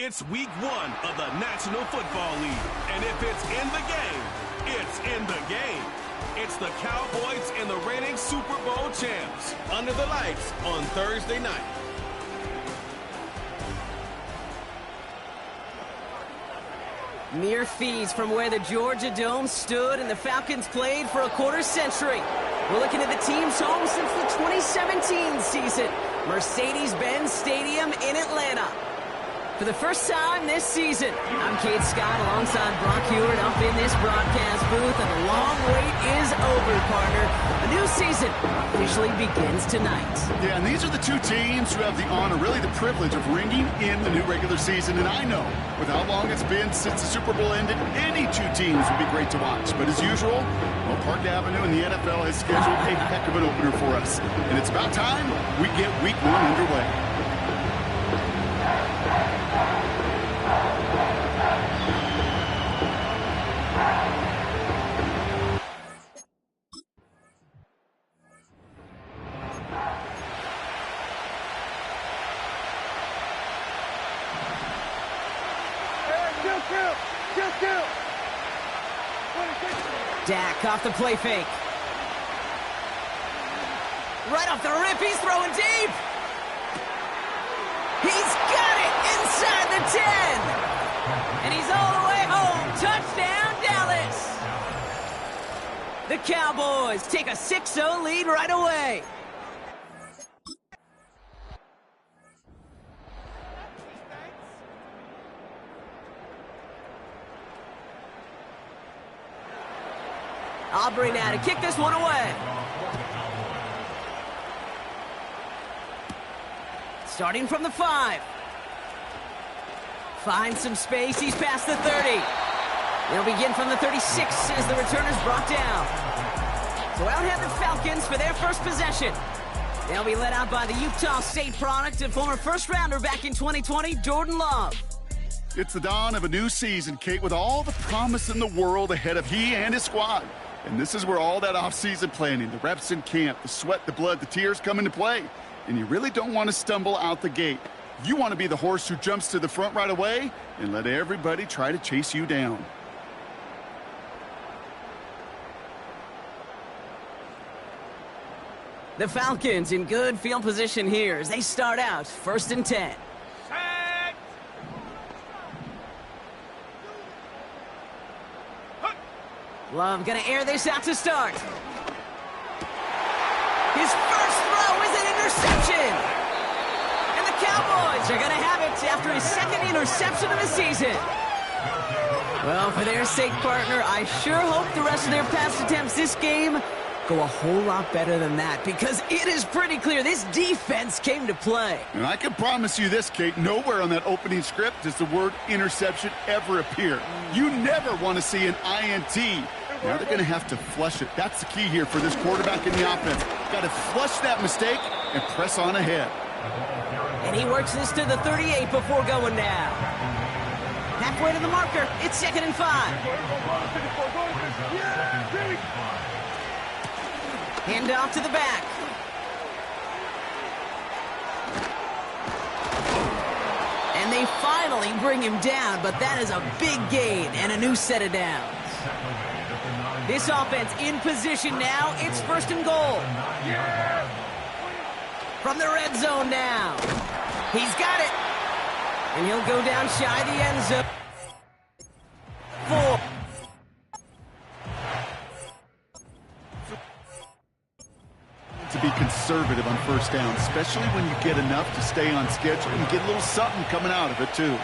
It's week 1 of the National Football League. And if it's in the game, it's in the game. It's the Cowboys and the reigning Super Bowl champs under the lights on Thursday night. Mere feet from where the Georgia Dome stood and the Falcons played for a quarter century. We're looking at the team's home since the 2017 season, Mercedes-Benz Stadium in Atlanta. For the first time this season, I'm Kate Scott alongside Brock Hewitt up in this broadcast booth, and the long wait is over, partner. The new season officially begins tonight. Yeah, and these are the two teams who have the honor, really the privilege of ringing in the new regular season. And I know, with how long it's been since the Super Bowl ended, any two teams would be great to watch. But as usual, well, Park Avenue and the NFL has scheduled a heck of an opener for us. And it's about time we get week 1 underway. Dak off the play fake. Right off the rip, he's throwing deep. He's got it inside the 10. And he's all the way home. Touchdown, Dallas. The Cowboys take a 6-0 lead right away. Aubrey now to kick this one away. Starting from the 5. Finds some space. He's past the 30. They'll begin from the 36 as the returner's brought down. So out head the Falcons for their first possession. They'll be led out by the Utah State product and former first-rounder back in 2020, Jordan Love. It's the dawn of a new season, Kate, with all the promise in the world ahead of he and his squad. And this is where all that off-season planning, the reps in camp, the sweat, the blood, the tears come into play. And you really don't want to stumble out the gate. You want to be the horse who jumps to the front right away and let everybody try to chase you down. The Falcons in good field position here as they start out 1st and 10. Love gonna air this out to start. His first throw is an interception. And the Cowboys are gonna have it after his 2nd interception of the season. Well, for their sake, partner, I sure hope the rest of their pass attempts this game go a whole lot better than that, because it is pretty clear this defense came to play. And I can promise you this, Kate, nowhere on that opening script does the word interception ever appear. You never want to see an INT. Now they're going to have to flush it. That's the key here for this quarterback in the offense. Got to flush that mistake and press on ahead. And he works this to the 38 before going down. Halfway to the marker. It's 2nd and 5. Hand off to the back. And they finally bring him down, but that is a big gain and a new set of downs. This offense in position now. It's 1st and goal. From the red zone now. He's got it. And he'll go down shy the end zone. 4. To be conservative on 1st down, especially when you get enough to stay on schedule and get a little something coming out of it, too.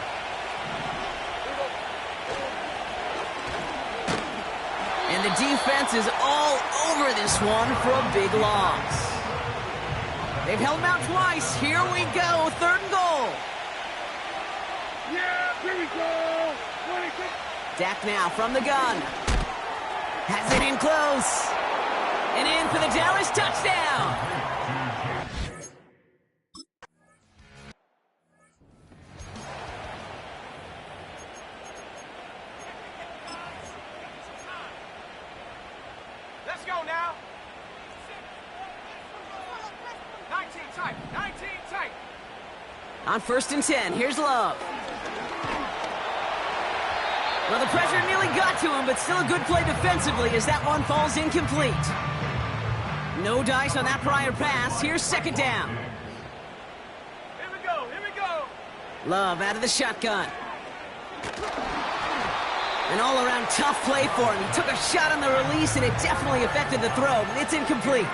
And the defense is all over this one for a big loss. They've held him out twice. Here we go. 3rd and goal. Yeah, here we go. Dak now from the gun. Has it in close. And in for the Dallas touchdown. Let's go now. 19 tight. 19 tight. On 1st and 10, here's Love. Well, the pressure nearly got to him, but still a good play defensively as that one falls incomplete. No dice on that prior pass. Here's second down. Here we go, here we go. Love out of the shotgun. An all-around tough play for him. He took a shot on the release, and it definitely affected the throw, but it's incomplete.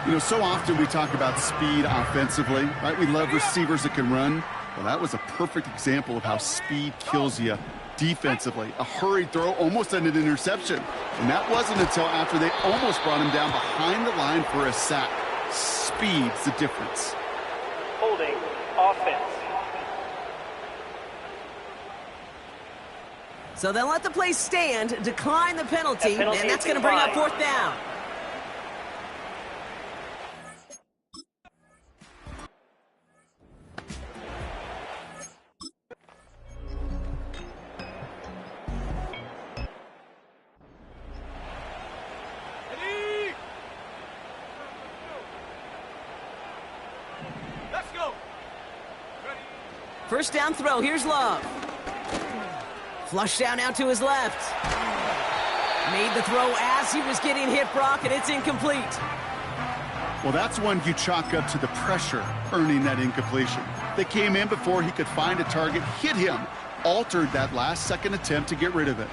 You know, so often we talk about speed offensively, right? We love receivers that can run. Well, that was a perfect example of how speed kills you defensively. A hurried throw almost ended an interception. And that wasn't until after they almost brought him down behind the line for a sack. Speed's the difference. Holding offense. So they'll let the play stand, decline the penalty, and that's going to bring up fourth down. Ready? Let's go. Ready? First down throw, here's Love. Flush down out to his left. Made the throw as he was getting hit, Brock, and it's incomplete. Well, that's one you chalk up to the pressure earning that incompletion. They came in before he could find a target, hit him, altered that last-second attempt to get rid of it.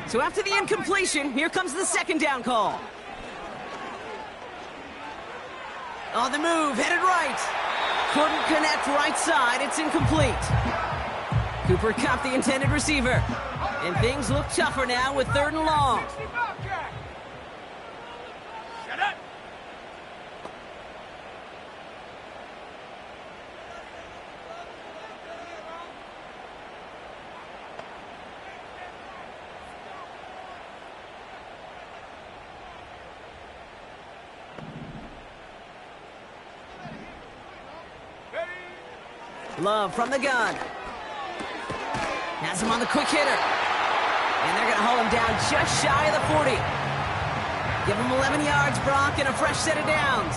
So after the incompletion, here comes the second down call. On the move, headed right. Couldn't connect right side, it's incomplete. Cooper Kupp, the intended receiver. And things look tougher now with third and long. Shut up. Love from the gun. Has him on the quick hitter. And they're going to haul him down just shy of the 40. Give him 11 yards, Brock, and a fresh set of downs.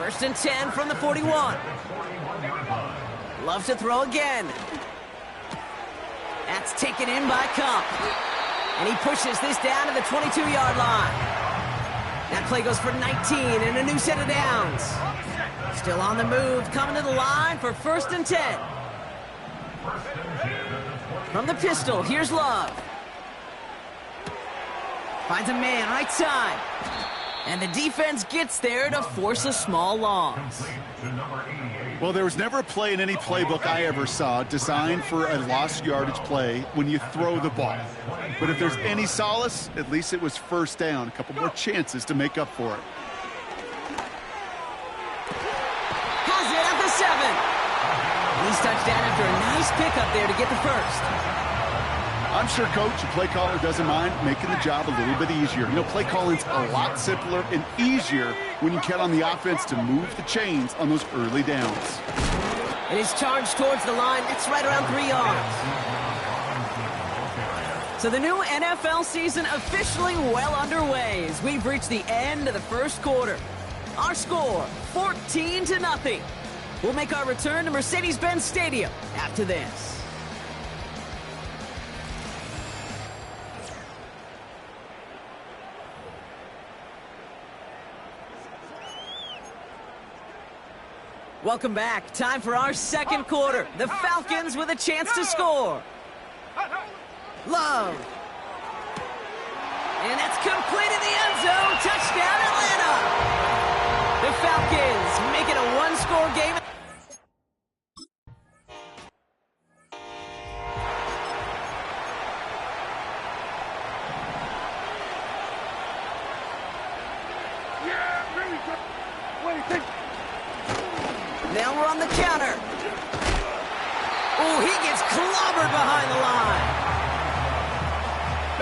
First and 10 from the 41. Love to throw again. That's taken in by Kupp. And he pushes this down to the 22-yard line. That play goes for 19 and a new set of downs. Still on the move, coming to the line for first and 10. From the pistol, here's Love. Finds a man right side. And the defense gets there to force a small loss. Well, there was never a play in any playbook I ever saw designed for a lost yardage play when you throw the ball. But if there's any solace, at least it was first down. A couple more chances to make up for it. Has it at the 7. He's touchdown after a nice pickup there to get the first. I'm sure Coach, the play caller, doesn't mind making the job a little bit easier. You know, play calling's a lot simpler and easier when you count on the offense to move the chains on those early downs. It is charged towards the line. It's right around 3 yards. So the new NFL season officially well underway as we've reached the end of the first quarter. Our score, 14-0. We'll make our return to Mercedes-Benz Stadium after this. Welcome back. Time for our second quarter. The Falcons with a chance to score. Love. And that's complete in the end zone. Touchdown, Atlanta. The Falcons make it a one-score game. Now we're on the counter. Oh, he gets clobbered behind the line.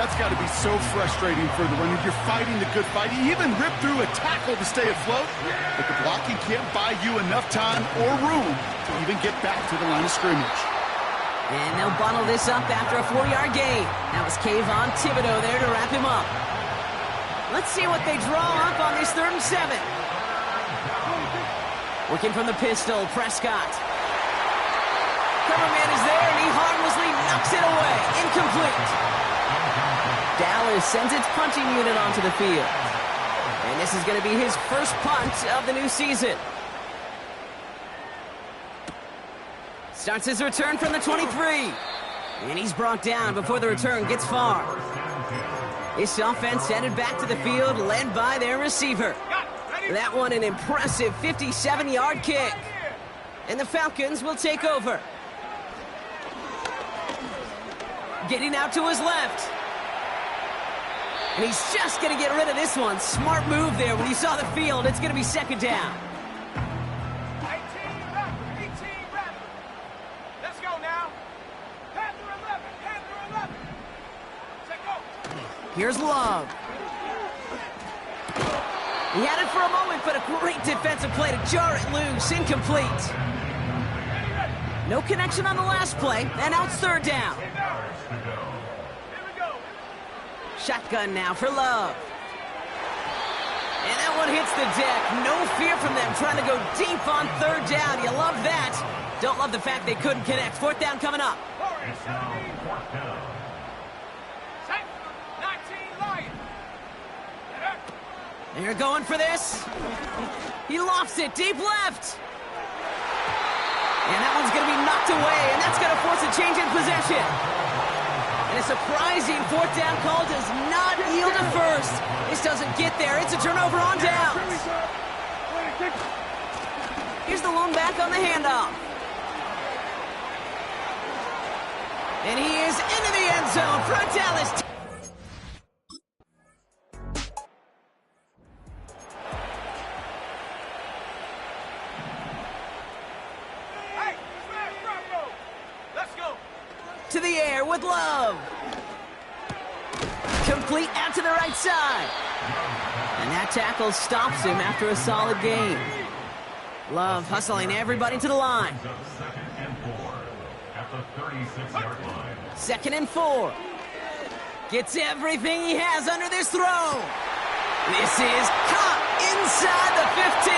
That's got to be so frustrating for the runner. You're fighting the good fight. He even ripped through a tackle to stay afloat, but the blocking can't buy you enough time or room to even get back to the line of scrimmage. And they'll bundle this up after a 4-yard gain. That was Kayvon Thibodeau there to wrap him up. Let's see what they draw up on this 3rd and 7. Working from the pistol, Prescott. Cover man is there, and harmlessly knocks it away. Incomplete. Dallas sends its punting unit onto the field. And this is going to be his first punt of the new season. Starts his return from the 23. And he's brought down before the return gets far. This offense headed back to the field, led by their receiver. That one an impressive 57-yard kick. And the Falcons will take over. Getting out to his left. And he's just going to get rid of this one. Smart move there when he saw the field. It's going to be second down. 18 rep. Let's go now. Panther 11. Take go. Here's Love. He had it for a moment, but a great defensive play to jar it loose. Incomplete. No connection on the last play, and now it's third down. Shotgun now for Love. And that one hits the deck. No fear from them, trying to go deep on third down. You love that. Don't love the fact they couldn't connect. Fourth down coming up. They're going for this. He lofts it deep left. And that one's going to be knocked away, and that's going to force a change in possession. And a surprising fourth down call does not yield a first. This doesn't get there. It's a turnover on downs. Here's the lone back on the handoff. And he is into the end zone. Front Dallas. To the air with Love. Complete out to the right side. And that tackle stops him after a solid gain. Love hustling everybody to the line. Second and 4. Gets everything he has under this throw. This is caught inside the 15.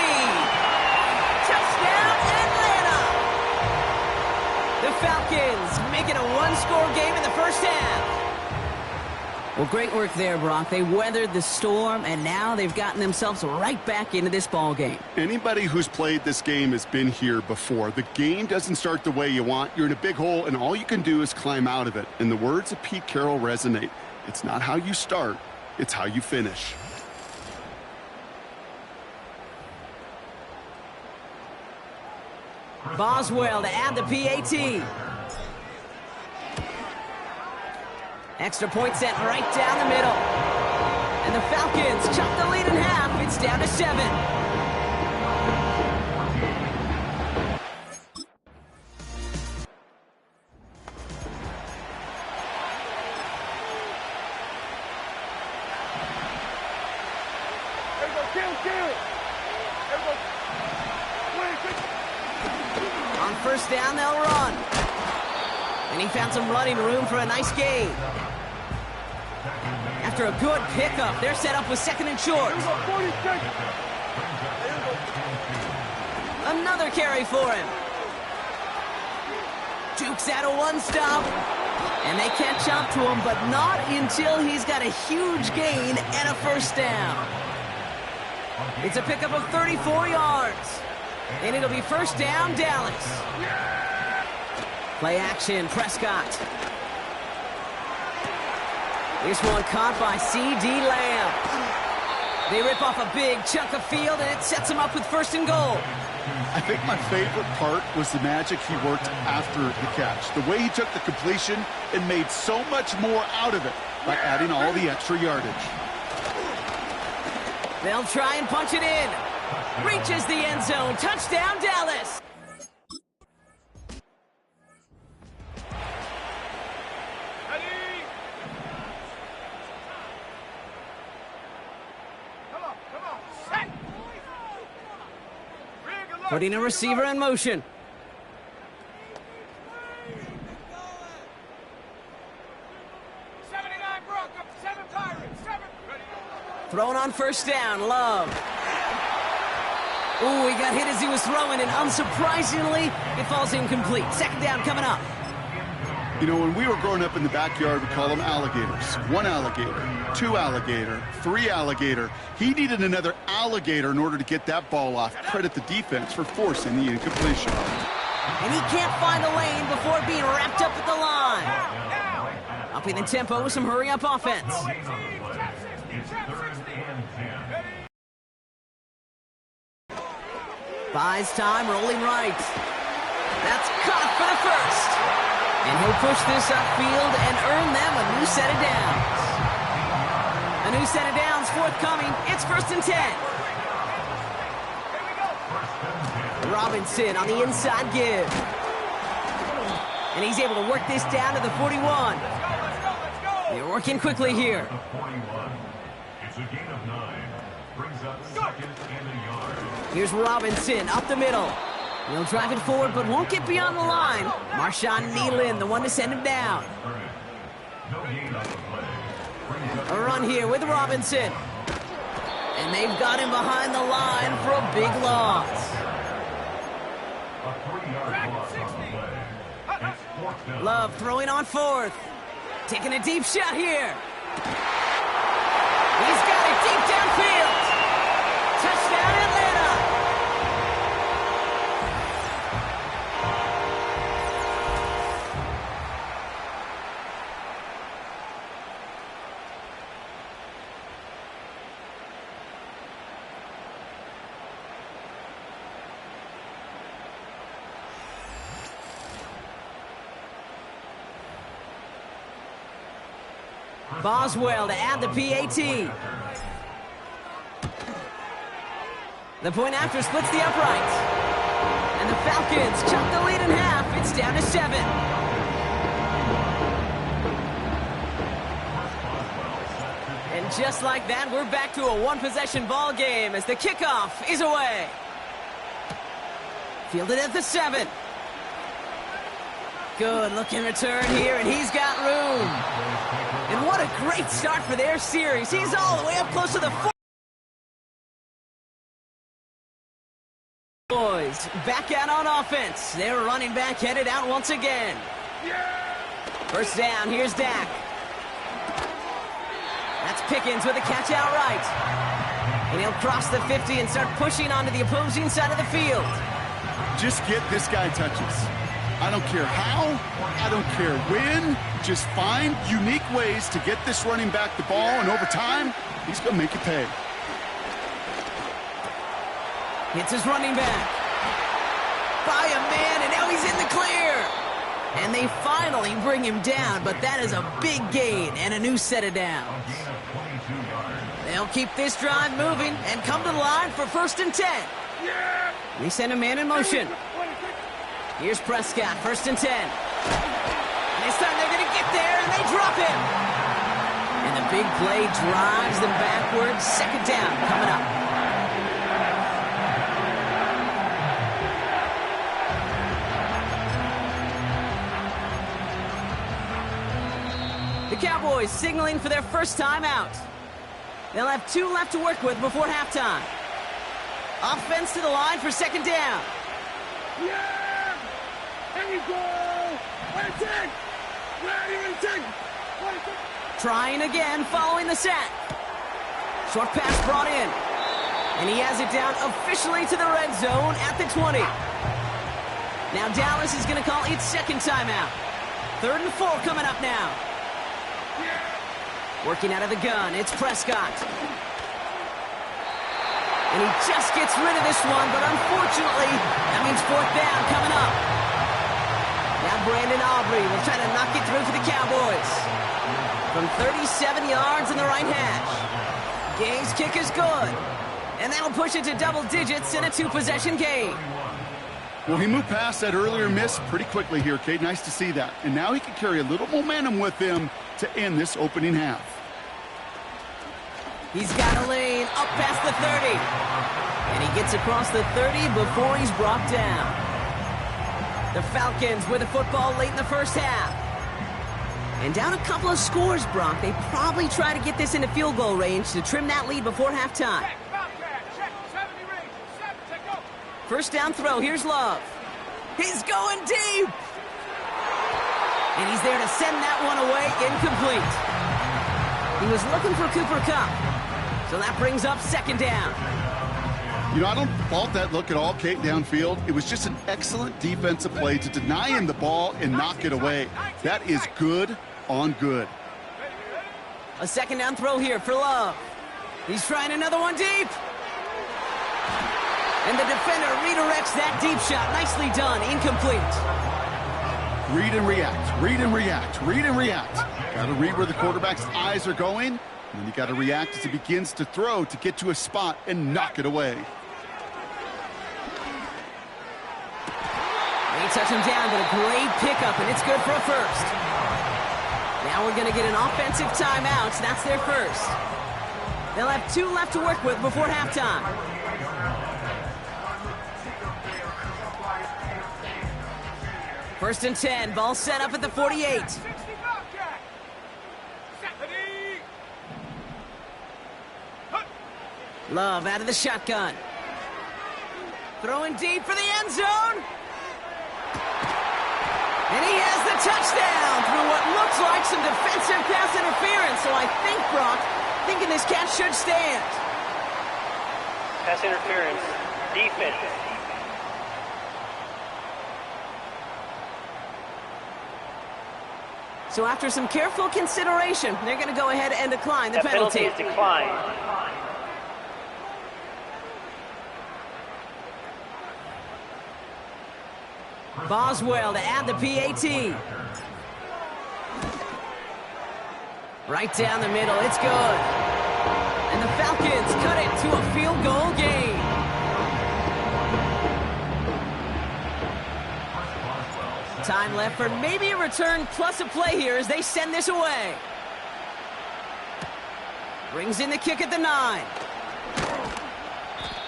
Touchdown Atlanta. The Falcons make it a one-score game in the first half. Well, great work there, Brock. They weathered the storm, and now they've gotten themselves right back into this ball game. Anybody who's played this game has been here before. The game doesn't start the way you want. You're in a big hole, and all you can do is climb out of it. And the words of Pete Carroll resonate. It's not how you start, it's how you finish. Boswell to add the PAT. Extra point set right down the middle. And the Falcons chop the lead in half. It's down to 7. On first down, they'll run. And he found some running room for a nice gain. After a good pickup, they're set up with second and short. Another carry for him. Jukes out a one-stop. And they catch up to him, but not until he's got a huge gain and a first down. It's a pickup of 34 yards. And it'll be first down, Dallas. Play action, Prescott. This one caught by C.D. Lamb. They rip off a big chunk of field, and it sets them up with first and goal. I think my favorite part was the magic he worked after the catch. The way he took the completion and made so much more out of it by adding all the extra yardage. They'll try and punch it in. Reaches the end zone. Touchdown, Dallas. Putting a receiver in motion. Thrown on first down, Love. Ooh, he got hit as he was throwing, and unsurprisingly, it falls incomplete. Second down coming up. You know, when we were growing up in the backyard, we call them alligators. 1 alligator, 2 alligator, 3 alligator. He needed another alligator in order to get that ball off. Credit the defense for forcing the incompletion. And he can't find a lane before being wrapped up at the line. Upping the tempo with some hurry-up offense. Buys time, rolling right. That's caught for the first. And he'll push this upfield and earn them a new set of downs. A new set of downs forthcoming. It's 1st and 10. Robinson on the inside give. And he's able to work this down to the 41. They're working quickly here. It's a gain of 9. Brings up 2nd and a yard. Here's Robinson up the middle. He'll drive it forward, but won't get beyond the line. Marshawn Nealon, the one to send him down. A run here with Robinson. And they've got him behind the line for a big loss. Love throwing on 4th. Taking a deep shot here. He's got it deep downfield. Touchdown, Atlanta. Boswell to add the PAT. The point after splits the uprights. And the Falcons chop the lead in half. It's down to 7. And just like that, we're back to a 1-possession ball game as the kickoff is away. Fielded at the 7. Good looking return here, and he's got room. And what a great start for their series. He's all the way up close to the 4. Boys back out on offense. Their running back headed out once again. First down, here's Dak. That's Pickens with a catch out right. And he'll cross the 50 and start pushing onto the opposing side of the field. Just get this guy touches. I don't care how, I don't care when. Just find unique ways to get this running back the ball, and over time, he's going to make it pay. Hits his running back. By a man, and now he's in the clear. And they finally bring him down, but that is a big gain and a new set of downs. They'll keep this drive moving and come to the line for 1st and 10. They send a man in motion. Here's Prescott, 1st and 10. And this time they're going to get there, and they drop him. And the big play drives them backwards. 2nd down coming up. The Cowboys signaling for their first time out. They'll have 2 left to work with before halftime. Offense to the line for 2nd down. Trying again following the sack. Short pass brought in. And he has it down officially to the red zone at the 20. Now Dallas is going to call its 2nd timeout. 3rd and 4 coming up now. Working out of the gun, it's Prescott. And he just gets rid of this one, but unfortunately, that means 4th down coming up. Now Brandon Aubrey will try to knock it through for the Cowboys. From 37 yards in the right hash. Gay's kick is good. And that'll push it to double digits in a 2-possession game. Well, he moved past that earlier miss pretty quickly here, Kate. Nice to see that. And now he can carry a little momentum with him to end this opening half. He's got a lane up past the 30. And he gets across the 30 before he's brought down. The Falcons with the football late in the first half. And down a couple of scores, Brock. They probably try to get this into field goal range to trim that lead before halftime. First down throw, here's Love. He's going deep. And he's there to send that one away, incomplete. He was looking for Cooper Kupp. So that brings up second down. You know, I don't fault that look at all, Kate, downfield. It was just an excellent defensive play to deny him the ball and knock it away. That is good on good. A second down throw here for Love. He's trying another one deep. And the defender redirects that deep shot. Nicely done. Incomplete. Read and react, read and react, read and react. Got to read where the quarterback's eyes are going, and then you got to react as he begins to throw to get to a spot and knock it away. They touch him down, but a great pickup, and it's good for a first. Now we're going to get an offensive timeout. That's their first. They'll have 2 left to work with before halftime. First and 10, ball set up at the 48. Love out of the shotgun. Throwing deep for the end zone. And he has the touchdown through what looks like some defensive pass interference. So I think, Brock, thinking this catch should stand. Pass interference. Defense. So after some careful consideration, they're going to go ahead and decline the penalty. Penalty is declined. Boswell to add the PAT. Right down the middle, it's good. And the Falcons cut it to a field goal game. Time left for maybe a return plus a play here as they send this away. Brings in the kick at the 9.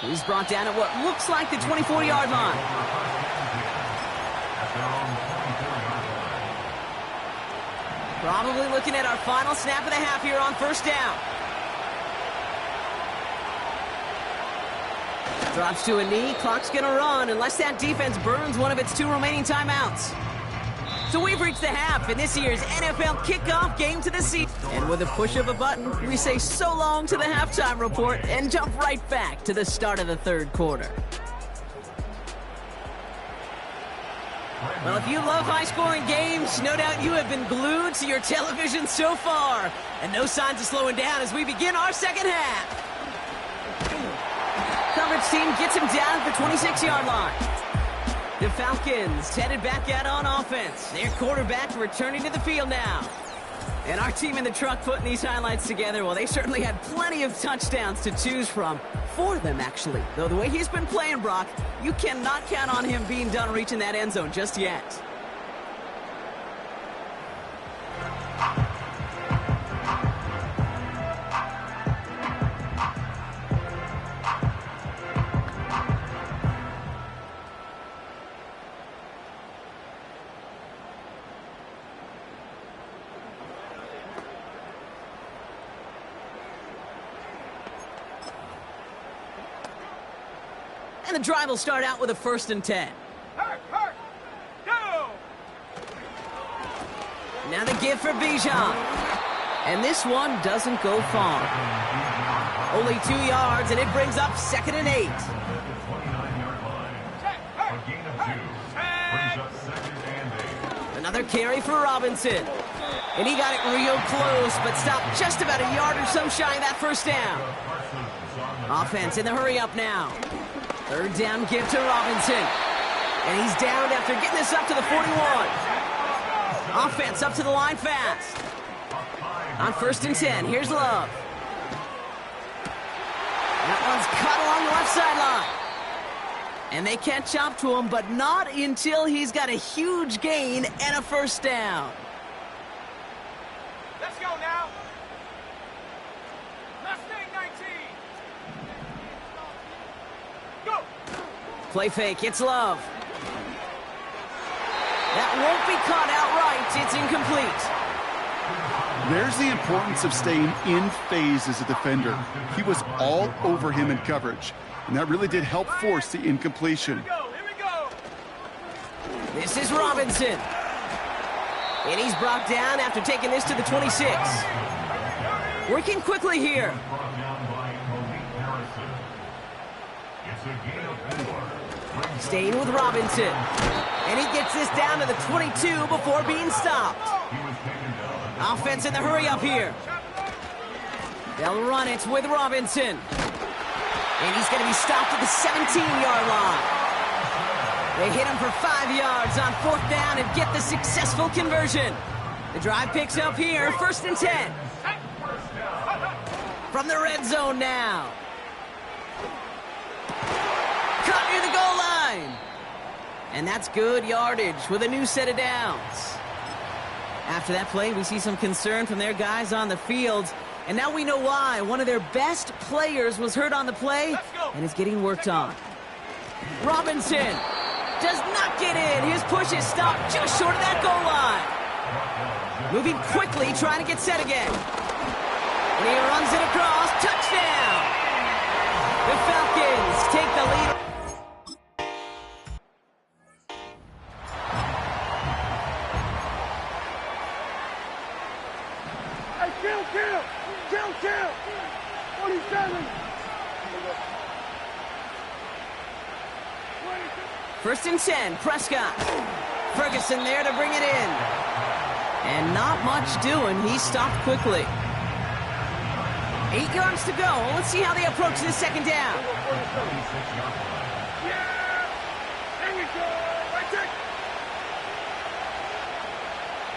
He's brought down at what looks like the 24-yard line. Probably looking at our final snap of the half here on first down. Drops to a knee, clock's gonna run unless that defense burns one of its 2 remaining timeouts. So we've reached the half in this year's NFL kickoff game to the season. And with a push of a button, we say so long to the halftime report and jump right back to the start of the third quarter. Well, if you love high-scoring games, no doubt you have been glued to your television so far. And no signs of slowing down as we begin our second half. Coverage team gets him down at the 26-yard line. The Falcons headed back out on offense. Their quarterback returning to the field now. And our team in the truck putting these highlights together, well, they certainly had plenty of touchdowns to choose from. 4 of them, actually. Though the way he's been playing, Brock, you cannot count on him being done reaching that end zone just yet. And the drive will start out with a 1st and 10. Go! Now the give for Bijan. And this one doesn't go far. Only 2 yards, and it brings up 2nd and 8. Another carry for Robinson. And he got it real close, but stopped just about a yard or so shy of that first down. Offense in the hurry up now. 3rd down give to Robinson. And he's down after getting this up to the 41. Offense up to the line fast. On 1st and 10, here's Love. That one's cut along the left sideline. And they catch up to him, but not until he's got a huge gain and a 1st down. Let's go now. Mustang 19. Go. Play fake, it's Love. That won't be caught outright. It's incomplete. There's the importance of staying in phase as a defender. He was all over him in coverage, and that really did help force the incompletion. Here we go. This is Robinson. And he's brought down after taking this to the 26. Working quickly here. Brought down by Malik Harrison. It's a gain of 4. Staying with Robinson. And he gets this down to the 22 before being stopped. He was taken down. Offense in the hurry up here. They'll run it with Robinson. And he's going to be stopped at the 17-yard line. They hit him for 5 yards on 4th down and get the successful conversion. The drive picks up here, 1st and 10. From the red zone now. Caught near the goal line. And that's good yardage with a new set of downs. After that play, we see some concern from their guys on the field. And now we know why. One of their best players was hurt on the play and is getting worked on. Robinson does not get in. His push is stopped just short of that goal line. Moving quickly, trying to get set again. And he runs it across. Touchdown! The Falcons take the lead. Hey, kill! 47! 1st and 10, Prescott. Ferguson there to bring it in. And not much doing. He stopped quickly. 8 yards to go. Let's see how they approach this 2nd down. Yeah! There we go! Right there!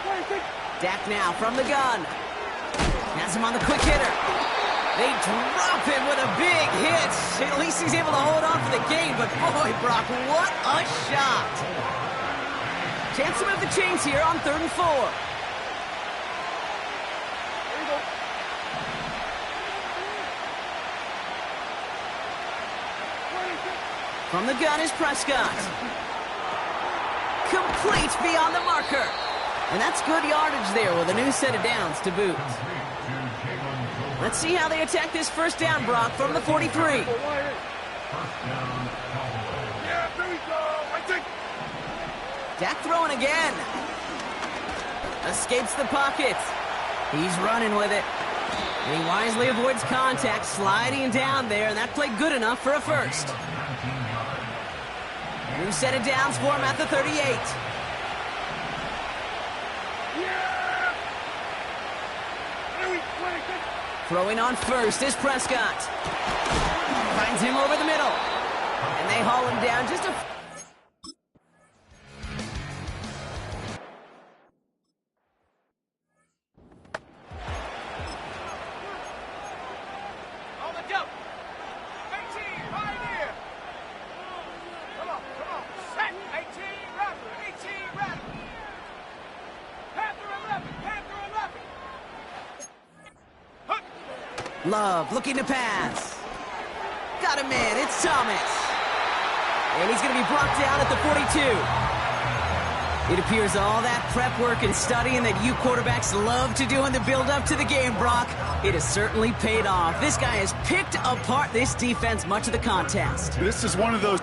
26! Dak now from the gun. Has him on the quick hitter. They drop him with a big hit. At least he's able to hold on for the game, but boy, Brock, what a shot. Chance to move the chains here on 3rd and 4. There you go. From the gun is Prescott. Complete beyond the marker. And that's good yardage there with a new set of downs to boot. Let's see how they attack this 1st down, Brock, from the 43. Yeah, there we go! Right there! Dak throwing again. Escapes the pocket. He's running with it. And he wisely avoids contact, sliding down there, and that played good enough for a 1st. New set of downs for him at the 38. Yeah! There we go! Throwing on 1st is Prescott. Finds him over the middle. And they haul him down just a... On the jump! 18, pioneer! Come on! Set! 18, Rattler! Panther 11! Love looking to pass. Got him in. It's Thomas. And he's going to be brought down at the 42. It appears all that prep work and studying that you quarterbacks love to do in the build-up to the game, Brock, it has certainly paid off. This guy has picked apart this defense much of the contest. This is one of those...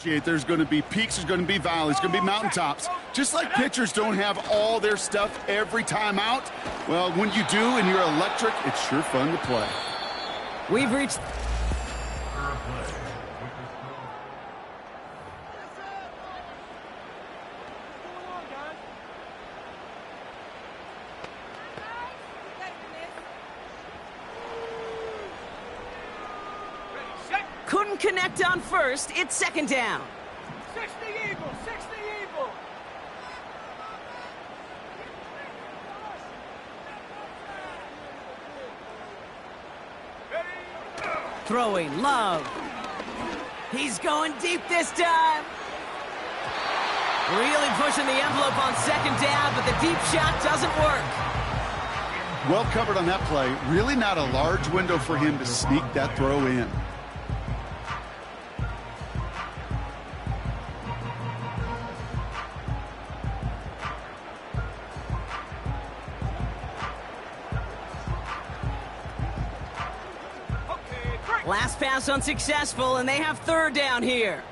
There's going to be peaks, there's going to be valleys, there's going to be mountaintops. Just like pitchers don't have all their stuff every time out, well, when you do and you're electric, it's sure fun to play. We've reached... Couldn't connect on 1st. It's 2nd down. 60 Eagle! 60 Eagle! Throwing, Love. He's going deep this time. Really pushing the envelope on 2nd down, but the deep shot doesn't work. Well covered on that play. Really not a large window for him to sneak that throw in. Okay, 3. Last pass unsuccessful, and they have third down here.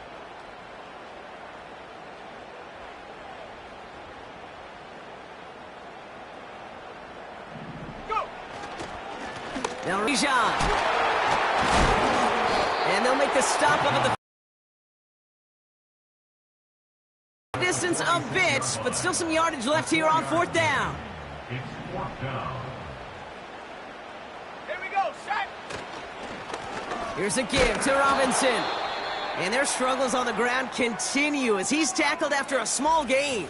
Go! Now Bijan. And they'll make the stop up at the distance a bit, but still some yardage left here on fourth down. It's fourth down. Here we go, set! Here's a give to Robinson. And their struggles on the ground continue as he's tackled after a small gain.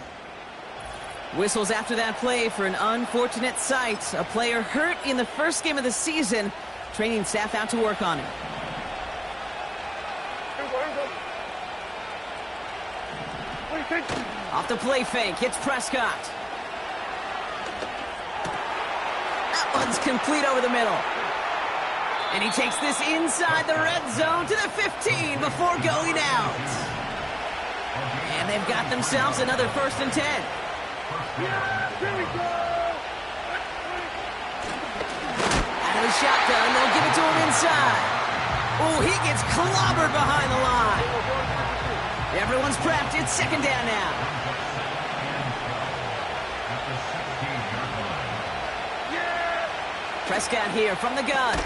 Whistles after that play for an unfortunate sight. A player hurt in the first game of the season. Training staff out to work on him. Off the play fake, hits Prescott. That one's complete over the middle. And he takes this inside the red zone to the 15 before going out. And they've got themselves another 1st and 10. Here we go! Out of the shotgun, they'll give it to him inside. Oh, he gets clobbered behind the line. Everyone's prepped. It's 2nd down now. Prescott here from the gun.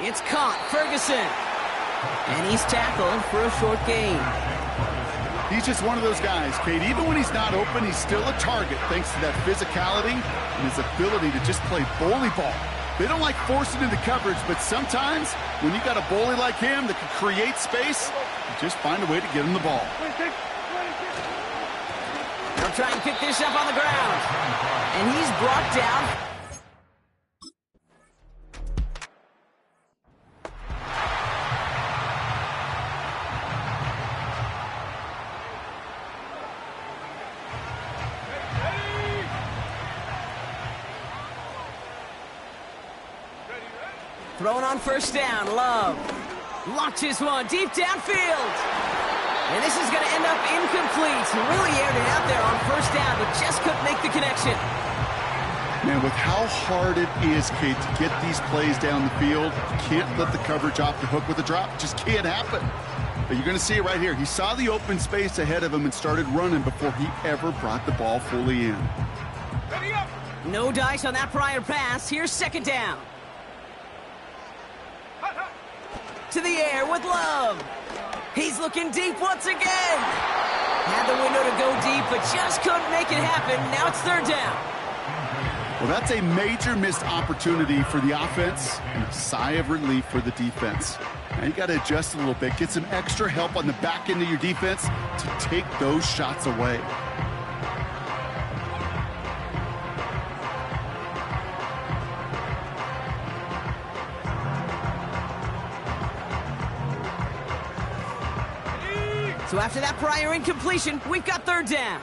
It's caught. Ferguson. And he's tackled for a short gain. He's just one of those guys, Kate. Even when he's not open, he's still a target thanks to that physicality and his ability to just play bully ball. They don't like forcing into coverage, but sometimes when you got a bully like him that can create space, you just find a way to get him the ball. They'll try and pick this up on the ground. And he's brought down. Thrown on 1st down, Love. Launches one deep downfield. And this is going to end up incomplete. Really aired it out there on 1st down, but just couldn't make the connection. Man, with how hard it is, Kate, to get these plays down the field, you can't let the coverage off the hook with a drop. It just can't happen. But you're going to see it right here. He saw the open space ahead of him and started running before he ever brought the ball fully in. Ready up! No dice on that prior pass. Here's 2nd down. To the air with Love. He's looking deep once again. Had the window to go deep, but just couldn't make it happen. Now it's 3rd down. Well, that's a major missed opportunity for the offense and a sigh of relief for the defense. Now you got to adjust a little bit, get some extra help on the back end of your defense to take those shots away. So after that prior incompletion, we've got 3rd down.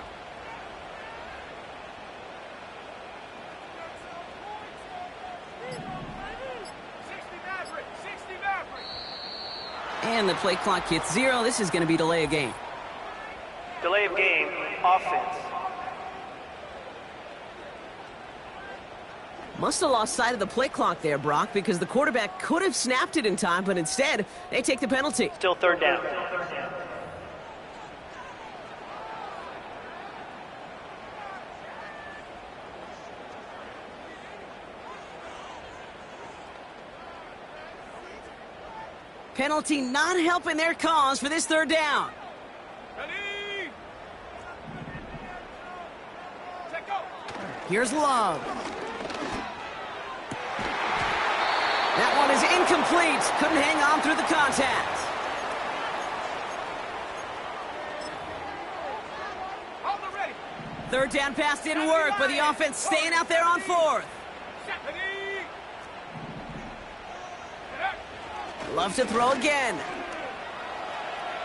And the play clock hits 0. This is going to be delay of game. Delay of game, offense. Must have lost sight of the play clock there, Brock, because the quarterback could have snapped it in time, but instead, they take the penalty. Still 3rd down. Penalty not helping their cause for this 3rd down. Ready! Set, go! Here's Love. That one is incomplete. Couldn't hang on through the contact. Hold the ready! 3rd down pass didn't work, but the offense staying out there on 4th. Set, ready! Love to throw again.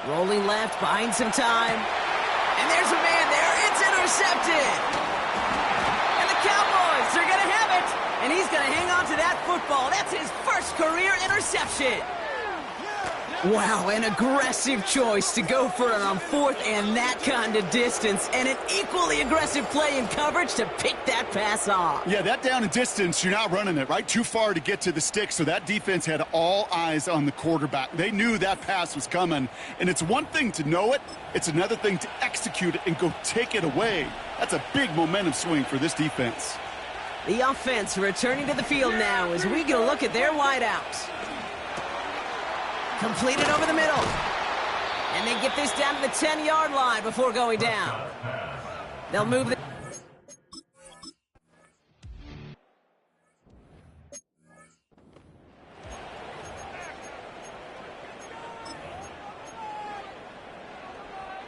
Rolling left, buying some time. And there's a man there. It's intercepted. And the Cowboys are going to have it. And he's going to hang on to that football. That's his 1st career interception. Wow, an aggressive choice to go for it on fourth and that kind of distance, and an equally aggressive play in coverage to pick that pass off. Yeah, that down and distance, you're not running it, right? Too far to get to the stick, so that defense had all eyes on the quarterback. They knew that pass was coming, and it's one thing to know it, it's another thing to execute it and go take it away. That's a big momentum swing for this defense. The offense returning to the field now as we get a look at their wideouts. Completed over the middle. And they get this down to the 10-yard line before going down. They'll move the...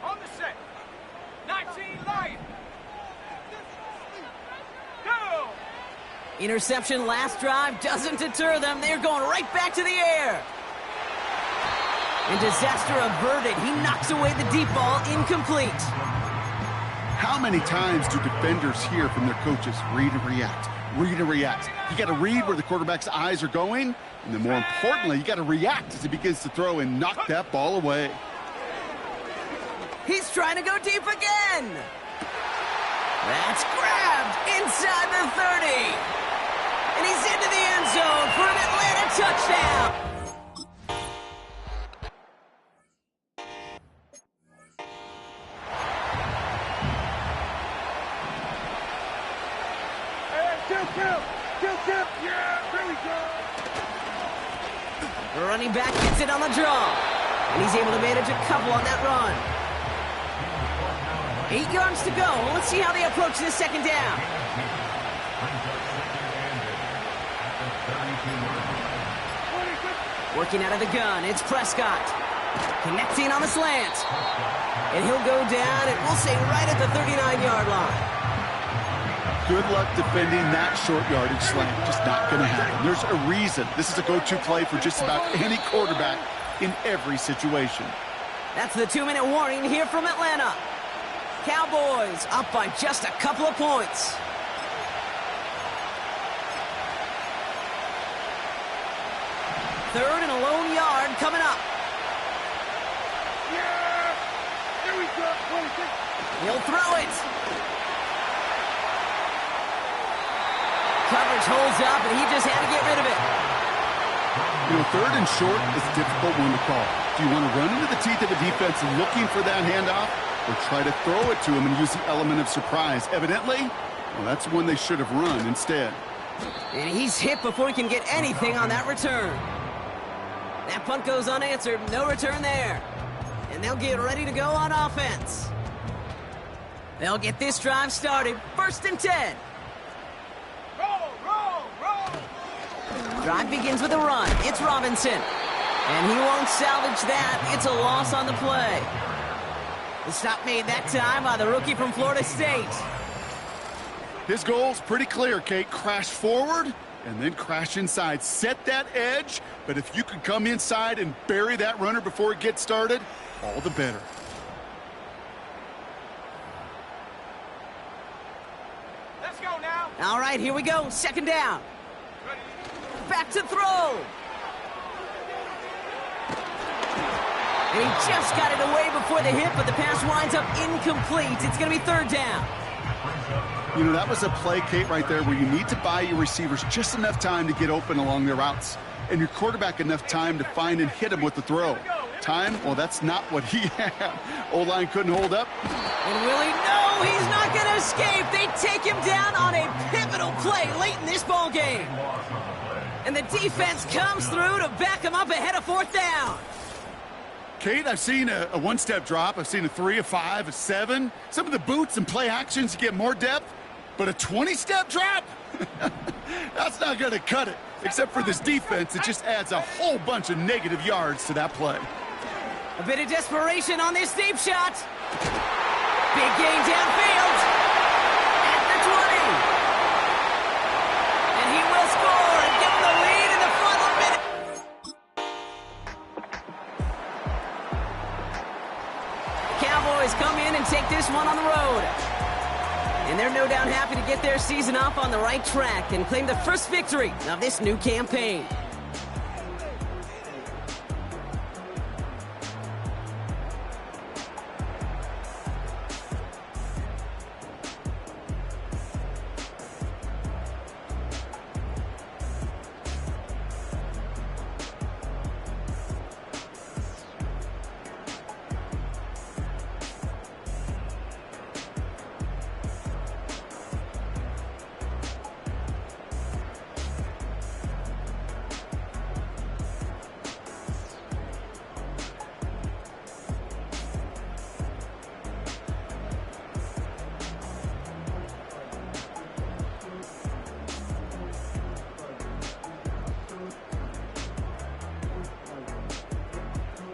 On the set. 19 Lion. Go. Interception last drive doesn't deter them. They're going right back to the air. And disaster averted. He knocks away the deep ball, incomplete. How many times do defenders hear from their coaches, read and react, read and react? You got to read where the quarterback's eyes are going, and then more importantly, you got to react as he begins to throw and knock that ball away. He's trying to go deep again. That's grabbed inside the 30. And he's into the end zone for an Atlanta touchdown. Yeah, there we go. The running back gets it on the draw. And he's able to manage a couple on that run. 8 yards to go. Let's see how they approach this second down. Working out of the gun, it's Prescott. Connecting on the slant. And he'll go down, and we'll say right at the 39-yard line. Good luck defending that short yardage slant. Just not going to happen. There's a reason. This is a go-to play for just about any quarterback in every situation. That's the 2-minute warning here from Atlanta. Cowboys up by just a couple of points. Third and a lone yard coming up. Yeah. There we go. 26. He'll throw it. Coverage holds up, and he just had to get rid of it. You know, third and short is a difficult one to call. Do you want to run into the teeth of the defense looking for that handoff, or try to throw it to him and use the element of surprise? Evidently, well, that's one they should have run instead. And he's hit before he can get anything on that return. That punt goes unanswered. No return there. And they'll get ready to go on offense. They'll get this drive started. 1st and 10. Drive begins with a run. It's Robinson. And he won't salvage that. It's a loss on the play. The stop made that time by the rookie from Florida State. His goal's pretty clear, Kate. Crash forward and then crash inside. Set that edge, but if you can come inside and bury that runner before it gets started, all the better. Let's go now. All right, here we go. 2nd down. Back to throw. And he just got it away before the hit, but the pass winds up incomplete. It's going to be 3rd down. You know, that was a play, Kate, right there where you need to buy your receivers just enough time to get open along their routes, and your quarterback enough time to find and hit him with the throw. Time? Well, that's not what he had. O-line couldn't hold up. And Willie, no, he's not going to escape. They take him down on a pivotal play late in this ball game. And the defense comes through to back him up ahead of 4th down. Kate, I've seen a one-step drop. I've seen a 3, a 5, a 7. Some of the boots and play actions, you get more depth. But a 20-step drop? That's not going to cut it. Except for this defense, it just adds a whole bunch of negative yards to that play. A bit of desperation on this deep shot. Big gain downfield. At the 20. And he will score and give him the lead in the final minute. The Cowboys come in and take this one on the road. And they're no doubt happy to get their season off on the right track and claim the first victory of this new campaign.